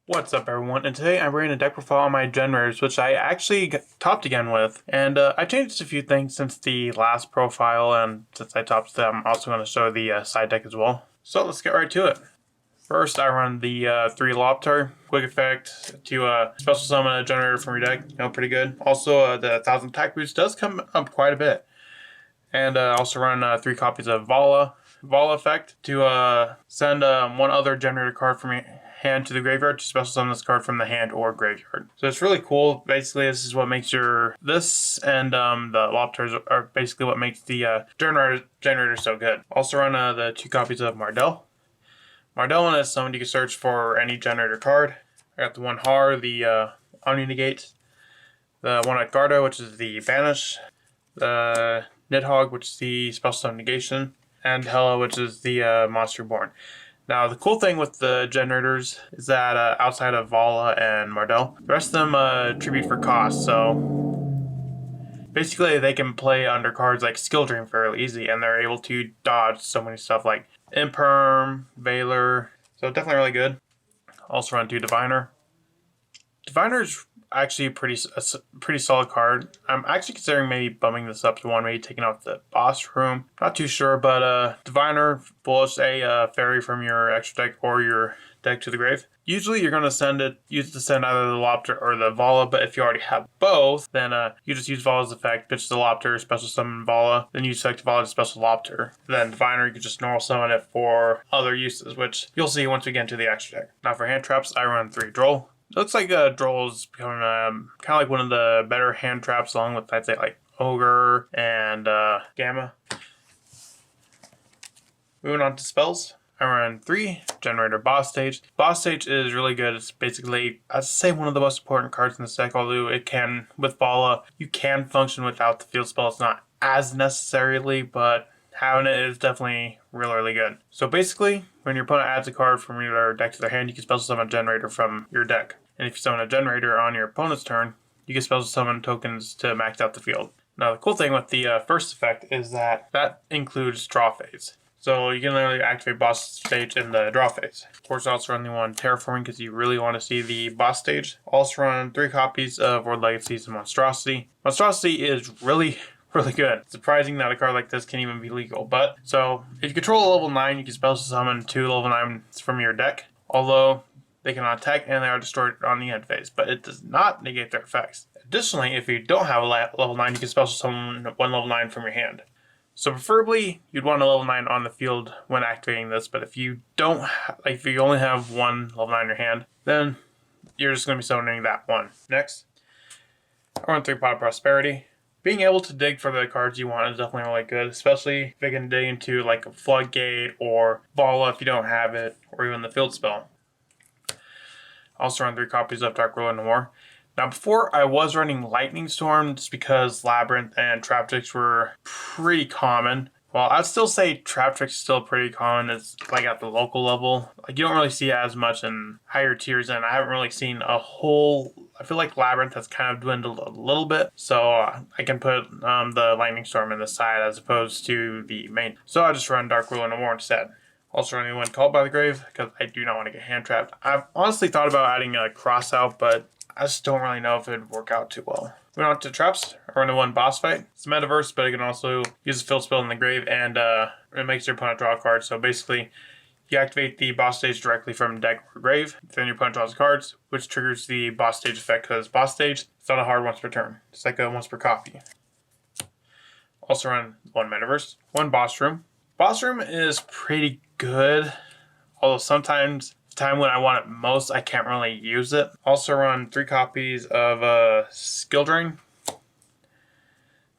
What's up everyone, and today I'm bringing a deck profile on my Generators, which I actually topped again with. And I changed a few things since the last profile, and since I topped them, I'm also going to show the side deck as well. So let's get right to it. First, I run the 3 Lobster, quick effect to special summon a Generator from your deck, pretty good. Also, the 1000 attack boost does come up quite a bit. And also run 3 copies of Vala effect to send one other Generator card from your hand to the graveyard to special summon this card from the hand or graveyard. So it's really cool. Basically, this is what makes this and the Lobsters are basically what makes the generator so good. Also run the 2 copies of Mardell. Mardell, when it's summoned, you can search for any generator card. I got the 1 Har, the Omni Negate, the 1 Garda, which is the Banish, the Nidhogg, which is the Special Summon Negation, and Hela, which is the Monster Reborn. Now, the cool thing with the generators is that outside of Vala and Mardell, the rest of them tribute for cost, so basically they can play under cards like Skill Drain fairly easy, and they're able to dodge so many stuff like Imperm, Valor, so definitely really good. Also run 2 Diviner. Diviner's actually a pretty solid card. I'm actually considering maybe bumping this up to 1, maybe taking out the boss room. Not too sure, but Diviner, bullish a fairy from your extra deck or your deck to the grave. Usually you're going to use it to send either the Lobster or the Vala, but if you already have both, then you just use Vala's effect, pitch the Lobster, special summon Vala, then you select Vala to special Lobster. Then Diviner, you can just normal summon it for other uses, which you'll see once we get into the extra deck. Now for hand traps, I run 3 Droll. It looks like Droll is becoming kind of like one of the better hand traps, along with, I'd say, like Ogre and Gamma. Moving on to spells, I run 3 Generator Boss Stage. Boss Stage is really good. It's basically, I'd say, one of the most important cards in this deck, although it can, with Vala, you can function without the field spell. It's not as necessarily, but having it is definitely really good. So basically, when your opponent adds a card from your deck to their hand, you can special summon a generator from your deck. And if you summon a generator on your opponent's turn, you can special summon tokens to max out the field. Now the cool thing with the first effect is that includes draw phase. So you can literally activate boss stage in the draw phase. Of course, also run the 1 Terraforming because you really want to see the boss stage. Also run 3 copies of World Legacies and Monstrosity. Monstrosity is really good. It's surprising that a card like this can even be legal. But so if you control a level 9, you can special summon 2 level 9s from your deck. Although they cannot attack and they are destroyed on the end phase, but it does not negate their effects. Additionally, if you don't have a level 9, you can special summon 1 level 9 from your hand. So preferably, you'd want a level 9 on the field when activating this, but if you if you only have 1 level 9 in your hand, then you're just going to be summoning that one. Next, I run 3 Pot of Prosperity. Being able to dig for the cards you want is definitely really good, especially if you can dig into like a Floodgate or Vala if you don't have it, or even the field spell. I also run 3 copies of Dark Ruler Noir. Now before I was running Lightning Storm just because Labyrinth and Trap Tricks were pretty common. Well, I'd still say Trap Tricks is still pretty common. It's like at the local level. Like you don't really see it as much in higher tiers, and I haven't really seen a whole. I feel like Labyrinth has kind of dwindled a little bit, so I can put the Lightning Storm in the side as opposed to the main. So I just run Dark Ruler Noir instead. Also running 1 Called by the Grave because I do not want to get hand trapped. I've honestly thought about adding a Cross Out, but I just don't really know if it would work out too well. Moving on to traps, I run a 1 Boss Fight. It's a metaverse, but it can also use a field spell in the grave, and it makes your opponent draw a card. So basically, you activate the boss stage directly from deck or grave. Then your opponent draws cards, which triggers the boss stage effect because boss stage, it's not a hard once per turn. It's like a once per copy. Also run 1 metaverse, 1 boss room. Boss room is pretty good, although sometimes time when I want it most, I can't really use it. Also run 3 copies of Skill Drain.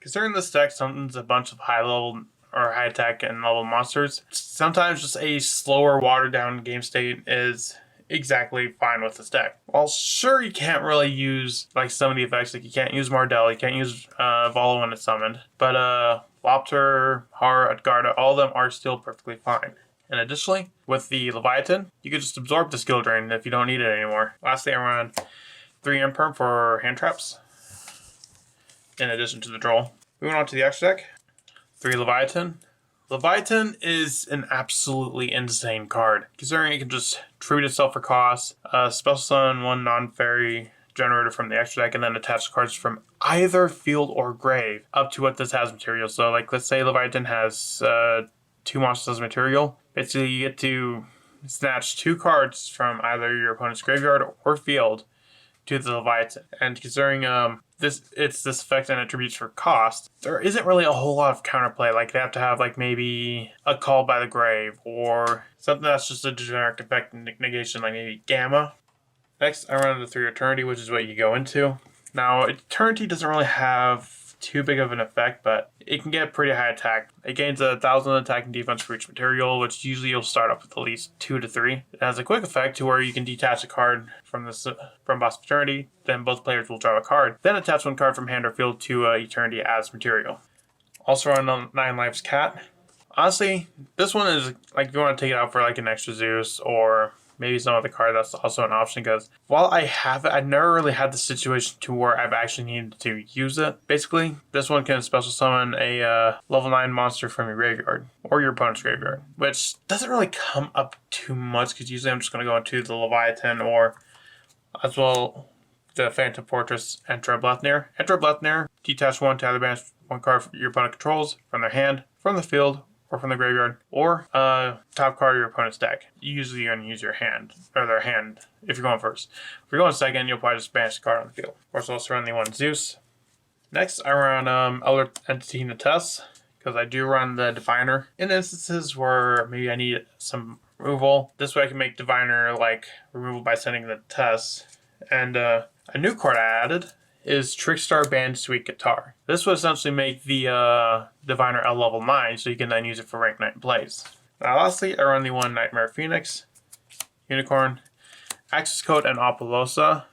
Considering this deck summons a bunch of high level or high attack and level monsters, sometimes just a slower watered down game state is exactly fine with this deck. Well, sure, you can't really use like some of the effects, like you can't use Mardell, you can't use Vala when it's summoned, but Lobster, Har, Adgarda, all of them are still perfectly fine. And additionally, with the Leviathan, you can just absorb the Skill Drain if you don't need it anymore. Lastly, I run 3 Imperm for hand traps, in addition to the Droll. Moving on to the extra deck, 3 Leviathan, Leviathan is an absolutely insane card, considering it can just tribute itself for cost, special summon one non-fairy generator from the extra deck, and then attach cards from either field or grave up to what this has material. So like, let's say Leviathan has 2 monsters as material. Basically, you get to snatch 2 cards from either your opponent's graveyard or field to the Leviathan. And considering this effect and attributes for cost, there isn't really a whole lot of counterplay. Like they have to have like maybe a Call by the Grave or something that's just a generic effect negation, like maybe Gamma. Next, I run into 3 Eternity, which is what you go into. Now, Eternity doesn't really have too big of an effect, but it can get pretty high attack. It gains 1,000 attack and defense for each material, which usually you'll start off with at least 2 to 3. It has a quick effect to where you can detach a card from Boss Eternity, then both players will draw a card, then attach 1 card from hand or field to Eternity as material. Also run on 9 Lives Cat. Honestly, this one is like if you want to take it out for like an extra Zeus or maybe some other card, that's also an option, because while I have it, I've never really had the situation to where I've actually needed to use it. Basically, this one can special summon a level 9 monster from your graveyard or your opponent's graveyard, which doesn't really come up too much because usually I'm just going to go into the Leviathan or as well the Phantom Fortress Entra Blethnir. Entra Blethnir, detach 1 to either banish 1 card your opponent controls from their hand, from the field, or from the graveyard, or top card of your opponent's deck. Usually you're going to use your hand, or their hand, if you're going first. If you're going second, you'll probably just banish the card on the field. Of course, I'll also run the 1 Zeus. Next, I run Elder Entity Natess, because I do run the Diviner. In instances where maybe I need some removal, this way I can make Diviner like removal by sending the Tess. And a new card I added is Trickstar Band Sweet Guitar. This would essentially make the Diviner a level 9, so you can then use it for rank 9 plays. Now lastly, I run the 1 Nightmare Phoenix, Unicorn, Access Code, and Apollosa.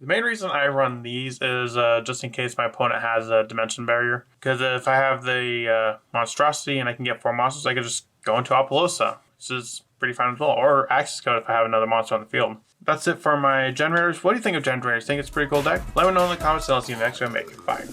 The main reason I run these is just in case my opponent has a Dimension Barrier, because if I have the Monstrosity and I can get 4 monsters, I can just go into Apollosa, which is pretty fun as well, or Access Code if I have another monster on the field. That's it for my generators. What do you think of generators? Think it's a pretty cool deck? Let me know in the comments and I'll see you next time. Bye.